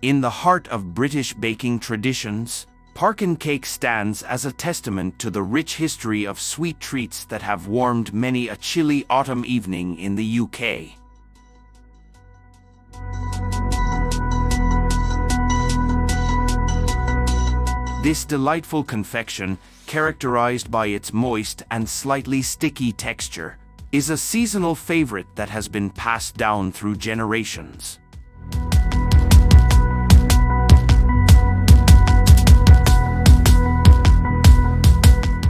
In the heart of British baking traditions, Parkin cake stands as a testament to the rich history of sweet treats that have warmed many a chilly autumn evening in the UK. This delightful confection, characterized by its moist and slightly sticky texture, is a seasonal favorite that has been passed down through generations.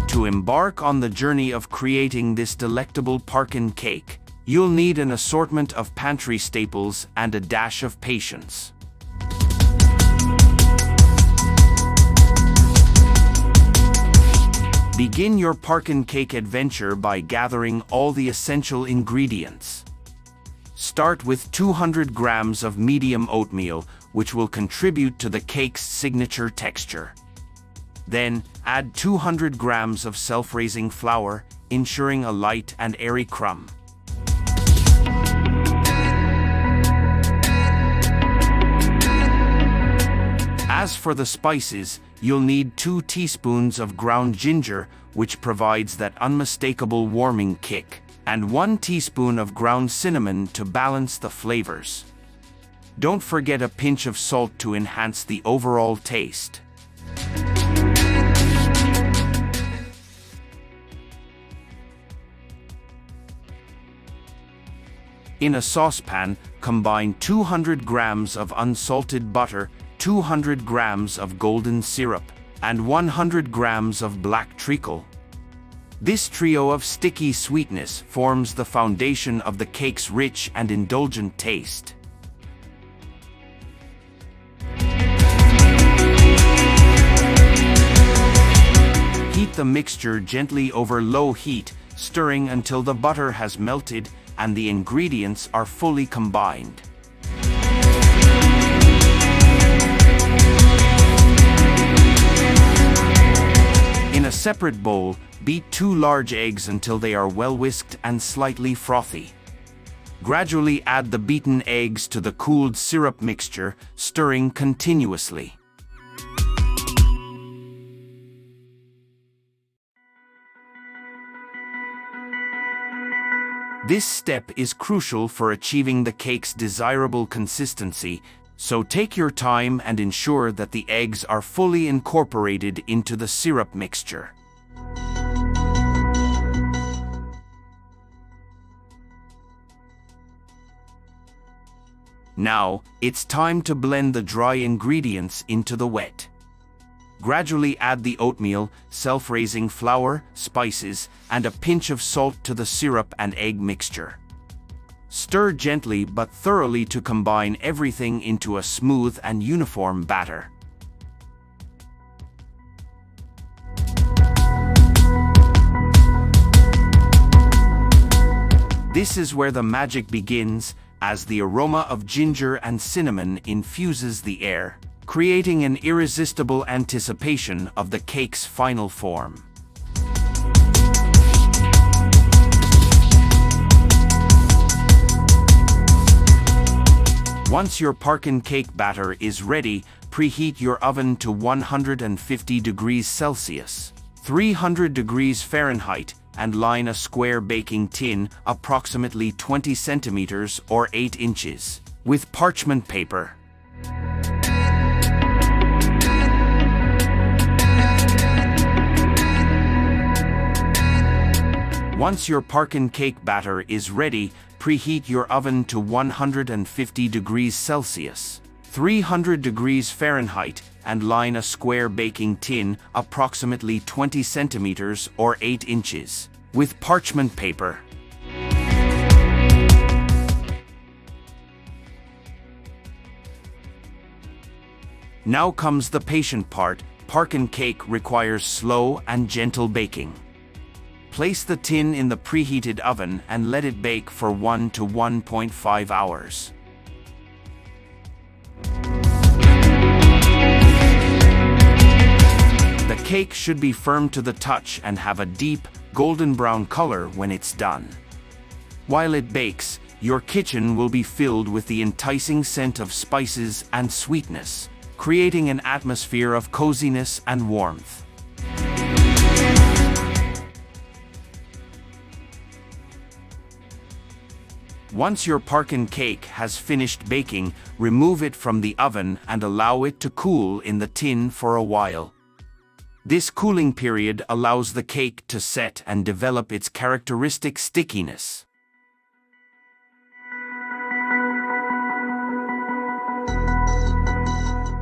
To embark on the journey of creating this delectable Parkin cake, you'll need an assortment of pantry staples and a dash of patience. Begin your Parkin cake adventure by gathering all the essential ingredients. Start with 200 grams of medium oatmeal, which will contribute to the cake's signature texture. Then, add 200 grams of self-raising flour, ensuring a light and airy crumb. As for the spices, you'll need 2 teaspoons of ground ginger, which provides that unmistakable warming kick, and 1 teaspoon of ground cinnamon to balance the flavors. Don't forget a pinch of salt to enhance the overall taste. In a saucepan, combine 200 grams of unsalted butter, 200 grams of golden syrup, and 100 grams of black treacle. This trio of sticky sweetness forms the foundation of the cake's rich and indulgent taste. Heat the mixture gently over low heat, stirring until the butter has melted and the ingredients are fully combined. In a separate bowl, beat 2 large eggs until they are well whisked and slightly frothy. Gradually add the beaten eggs to the cooled syrup mixture, stirring continuously. This step is crucial for achieving the cake's desirable consistency, so take your time and ensure that the eggs are fully incorporated into the syrup mixture. Now, it's time to blend the dry ingredients into the wet. Gradually add the oatmeal, self-raising flour, spices, and a pinch of salt to the syrup and egg mixture. Stir gently but thoroughly to combine everything into a smooth and uniform batter. This is where the magic begins, as the aroma of ginger and cinnamon infuses the air, creating an irresistible anticipation of the cake's final form. Once your Parkin cake batter is ready, preheat your oven to 150 degrees Celsius, 300 degrees Fahrenheit, and line a square baking tin, approximately 20 centimeters or 8 inches, with parchment paper. Once your Parkin cake batter is ready, preheat your oven to 150 degrees Celsius, 300 degrees Fahrenheit, and line a square baking tin, approximately 20 centimeters or 8 inches, with parchment paper. Now comes the patient part. Parkin cake requires slow and gentle baking. Place the tin in the preheated oven and let it bake for 1 to 1.5 hours. The cake should be firm to the touch and have a deep, golden brown color when it's done. While it bakes, your kitchen will be filled with the enticing scent of spices and sweetness, creating an atmosphere of coziness and warmth. Once your Parkin cake has finished baking, remove it from the oven and allow it to cool in the tin for a while. This cooling period allows the cake to set and develop its characteristic stickiness.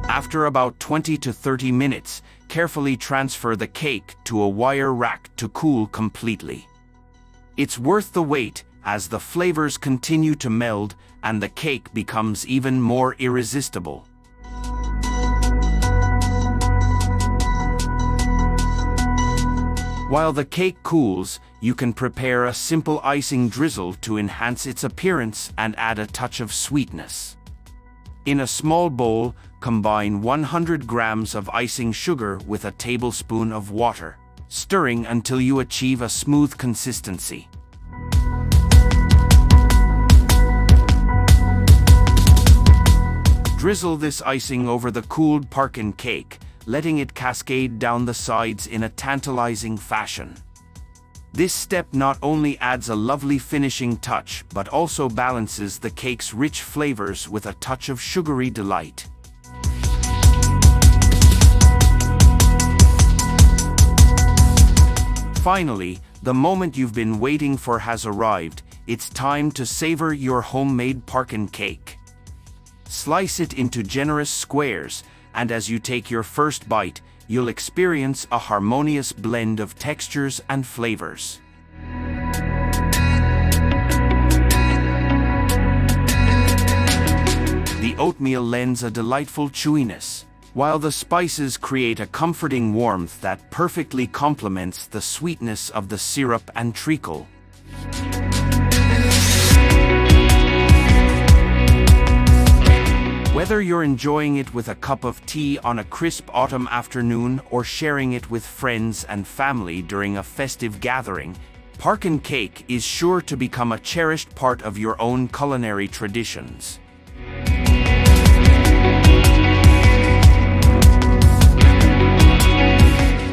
After about 20 to 30 minutes, carefully transfer the cake to a wire rack to cool completely. It's worth the wait, as the flavors continue to meld and the cake becomes even more irresistible. While the cake cools, you can prepare a simple icing drizzle to enhance its appearance and add a touch of sweetness. In a small bowl, combine 100 grams of icing sugar with a tablespoon of water, stirring until you achieve a smooth consistency. Drizzle this icing over the cooled Parkin cake, letting it cascade down the sides in a tantalizing fashion. This step not only adds a lovely finishing touch but also balances the cake's rich flavors with a touch of sugary delight. Finally, the moment you've been waiting for has arrived. It's time to savor your homemade Parkin cake. Slice it into generous squares, and as you take your first bite, you'll experience a harmonious blend of textures and flavors. The oatmeal lends a delightful chewiness, while the spices create a comforting warmth that perfectly complements the sweetness of the syrup and treacle. Whether you're enjoying it with a cup of tea on a crisp autumn afternoon or sharing it with friends and family during a festive gathering, Parkin cake is sure to become a cherished part of your own culinary traditions.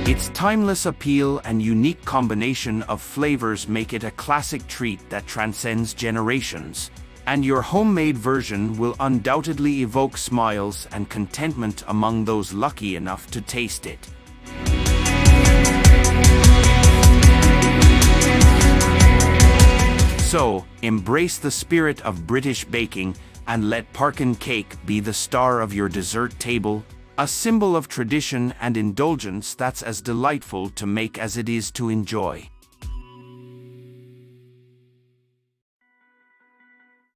Its timeless appeal and unique combination of flavors make it a classic treat that transcends generations. And your homemade version will undoubtedly evoke smiles and contentment among those lucky enough to taste it. So, embrace the spirit of British baking and let Parkin cake be the star of your dessert table, a symbol of tradition and indulgence that's as delightful to make as it is to enjoy.